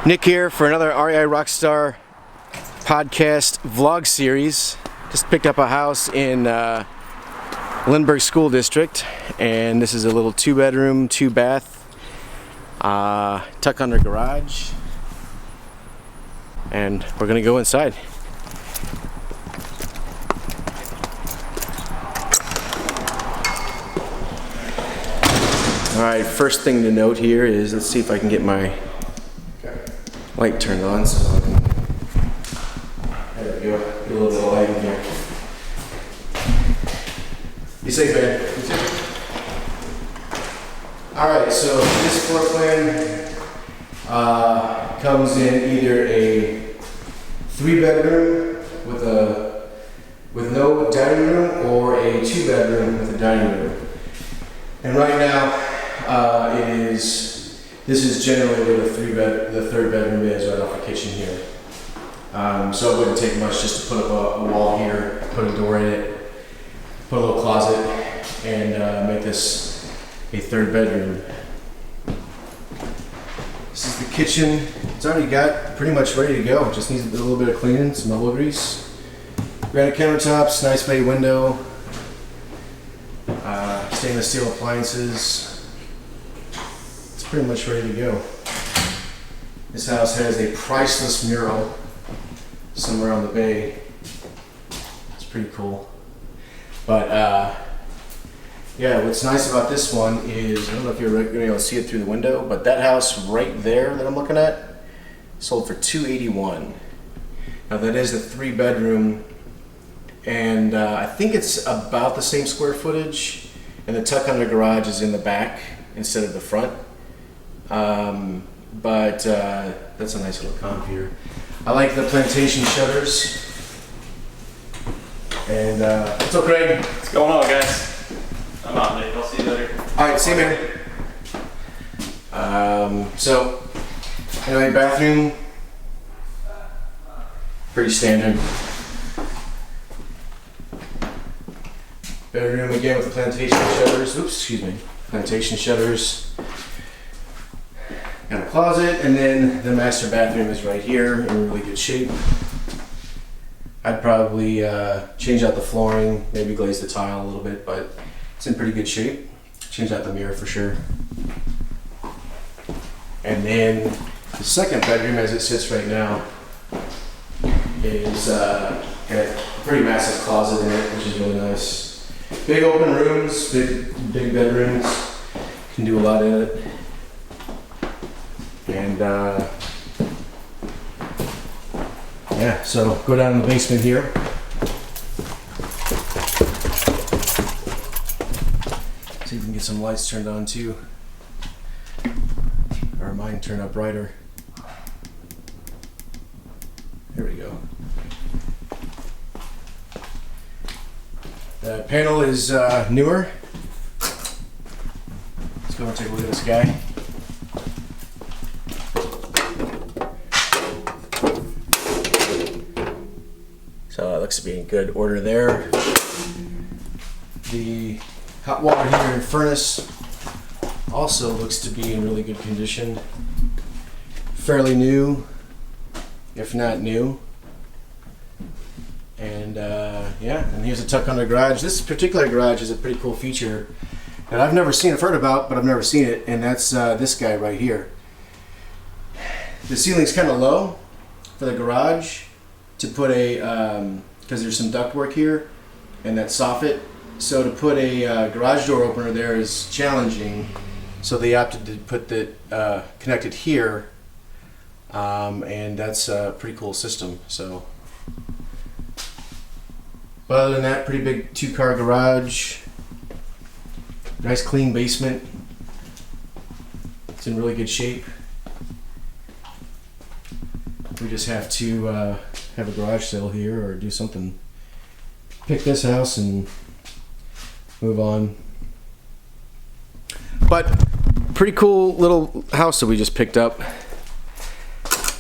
Nick here for another REI RockStar podcast vlog series. Just picked up a house in Lindbergh School District, and this is a little 2-bedroom, 2-bath, tuck under garage, and we're gonna go inside. Alright, first thing to note here is, let's see if I can get my light turned on so I can, there we go, get a little bit of light in here. Be safe, man. Be safe. Alright, so this floor plan comes in either a 3-bedroom with no dining room or a 2-bedroom with a dining room. And right now, this is generally where the third bedroom is, right off the kitchen here. So it wouldn't take much just to put up a wall here, put a door in it, put a little closet, and make this a 3rd bedroom. This is the kitchen. It's already got pretty much ready to go. Just needs a little bit of cleaning, some elbow grease. Granite countertops, nice bay window, stainless steel appliances. Pretty much ready to go. This house has a priceless mural somewhere on the bay. It's pretty cool. But yeah, what's nice about this one is, I don't know if you're going to be able to see it through the window, but that house right there that I'm looking at sold for $281,000. Now that is a 3-bedroom, and I think it's about the same square footage, and the tuck under garage is in the back instead of the front. But that's a nice little comp here. I like the plantation shutters. And what's up, Craig? What's going on, guys? I'm out, Nick. I'll see you later. Alright, see you, man. So, anyway, bathroom. Pretty standard. Bedroom again with the plantation shutters. Oops, excuse me. Plantation shutters. Got a closet, and then the master bathroom is right here in really good shape. I'd probably change out the flooring, maybe glaze the tile a little bit, but it's in pretty good shape. Change out the mirror for sure. And then the 2nd bedroom, as it sits right now, is got a pretty massive closet in it, which is really nice. Big open rooms, big bedrooms. Can do a lot in it. And yeah, so go down in the basement here. See if we can get some lights turned on too. Or mine turned up brighter. There we go. The panel is newer. Let's go and take a look at this guy. So it looks to be in good order there. The hot water heater and furnace also looks to be in really good condition. Fairly new, if not new. And yeah, and here's a tuck under garage. This particular garage is a pretty cool feature that I've never seen. I've heard about, but I've never seen it. And that's this guy right here. The ceiling's kind of low for the garage, to put a, because there's some ductwork here and that soffit, so to put a garage door opener there is challenging, so they opted to put that connected here, and that's a pretty cool system. So, but other than that, pretty big 2-car garage, nice clean basement, it's in really good shape. We just have to have a garage sale here or do something. Pick this house and move on. But pretty cool little house that we just picked up.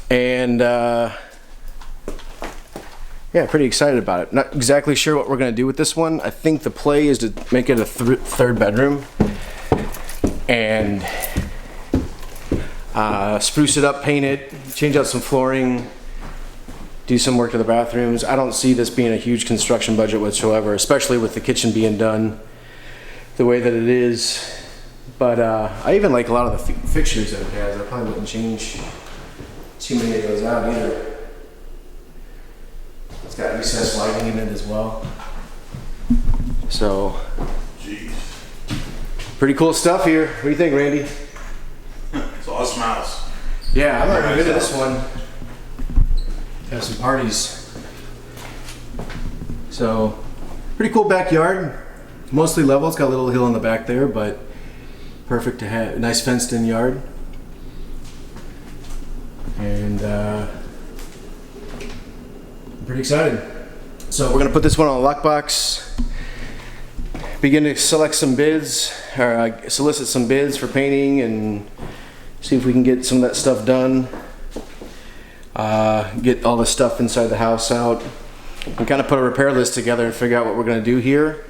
And yeah, pretty excited about it. Not exactly sure what we're going to do with this one. I think the play is to make it a 3rd bedroom. And spruce it up, paint it, change out some flooring, do some work to the bathrooms. I don't see this being a huge construction budget whatsoever, especially with the kitchen being done the way that it is. But I even like a lot of the fixtures that it has. I probably wouldn't change too many of those out either. It's got recessed lighting in it as well. So, Jeez. pretty cool stuff here. What do you think, Randy? It's an awesome house. Yeah, I'm not gonna go to this one. Have some parties. So, pretty cool backyard. Mostly level. It's got a little hill in the back there, but perfect to have. Nice fenced in yard. And I'm pretty excited. So we're gonna put this one on a lockbox. Begin to select some bids, or solicit some bids for painting, and see if we can get some of that stuff done. Get all the stuff inside the house out, and kind of put a repair list together and figure out what we're going to do here.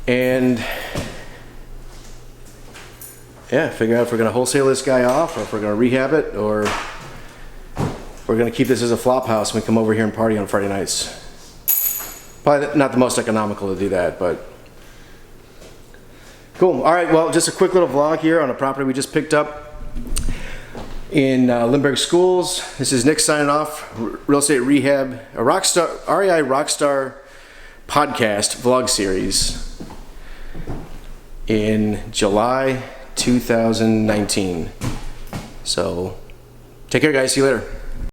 And yeah, figure out if we're going to wholesale this guy off, or if we're going to rehab it, or if we're going to keep this as a flop house and we come over here and party on Friday nights. Probably not the most economical to do that, but cool. All right, well, just a quick little vlog here on a property we just picked up in Lindbergh Schools. This is Nick signing off. Real Estate Rehab, a REI RockStar podcast vlog series in July 2019. So take care, guys. See you later.